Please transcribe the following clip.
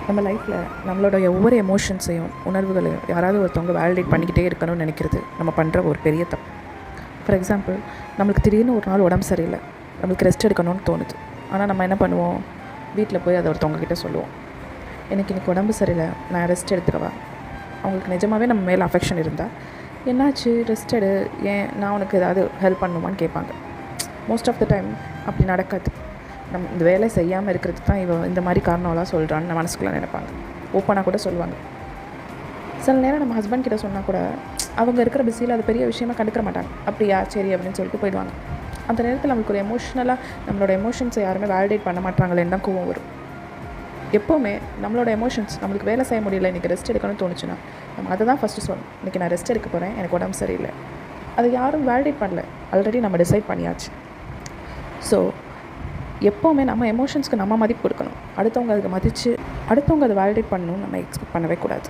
நம்ம லைஃப்பில் நம்மளோட ஒவ்வொரு எமோஷன்ஸையும் உணர்வுகளையும் யாராவது ஒருத்தவங்க வேலிடேட் பண்ணிக்கிட்டே இருக்கணும்னு நினைக்கிறது நம்ம பண்ணுற ஒரு பெரிய தப்பு. ஃபார் எக்ஸாம்பிள், நம்மளுக்கு திடீர்னு ஒரு நாள் உடம்பு சரியில்லை, நம்மளுக்கு ரெஸ்ட் எடுக்கணும்னு தோணுது. ஆனால் நம்ம என்ன பண்ணுவோம், வீட்டில் போய் அதை ஒருத்தவங்கக்கிட்ட சொல்லுவோம், இன்றைக்கி உடம்பு சரியில்லை, நான் ரெஸ்ட் எடுத்துக்கவா. அவங்களுக்கு நிஜமாகவே நம்ம மேலே அஃபெக்ஷன் இருந்தால், என்னாச்சு, ரெஸ்ட் எடு, ஏன் நான் உனக்கு ஏதாவது ஹெல்ப் பண்ணுமான்னு கேட்பாங்க. மோஸ்ட் ஆஃப் த டைம் அப்படி நடக்காது. நம்ம இந்த வேலை செய்யாமல் இருக்கிறதுக்கு தான் இந்த மாதிரி காரணம்லாம் சொல்கிறான்னு நம்ம மனசுக்குள்ளே நினைப்பாங்க. ஓப்பனாக கூட சொல்லுவாங்க. சில நேரம் நம்ம ஹஸ்பண்ட் கிட்ட சொன்னால் கூட அவங்க இருக்கிற பிஸியில் அது பெரிய விஷயமாக கண்டுக்க மாட்டாங்க. அப்படியா, சரி அப்படின்னு சொல்லிட்டு போயிடுவாங்க. அந்த நேரத்தில் நம்மளுக்கு ஒரு எமோஷ்னலாக நம்மளோட எமோஷன்ஸை யாருமே வேலிடேட் பண்ண மாட்டாங்களேன்னு தான் கோவம் வரும். எப்போவுமே நம்மளோட எமோஷன்ஸ், நம்மளுக்கு வேலை செய்ய முடியல, இன்றைக்கி ரெஸ்ட் எடுக்கணும்னு தோணுச்சுன்னா நம்ம அதை தான் ஃபஸ்ட்டு சொல்லணும். இன்றைக்கி நான் ரெஸ்ட் எடுக்க போகிறேன், எனக்கு உடம்பு சரியில்லை. அது யாரும் வேலிடேட் பண்ணல, ஆல்ரெடி நம்ம டிசைட் பண்ணியாச்சு. ஸோ எப்போவுமே நம்ம எமோஷன்ஸ்க்கு நம்ம மதிப்பு கொடுக்கணும். அடுத்தவங்க அதுக்கு மதித்து அடுத்தவங்க அதை வேலிடேட் பண்ணணும்னு நம்ம எக்ஸ்பெக்ட் பண்ணவே கூடாது.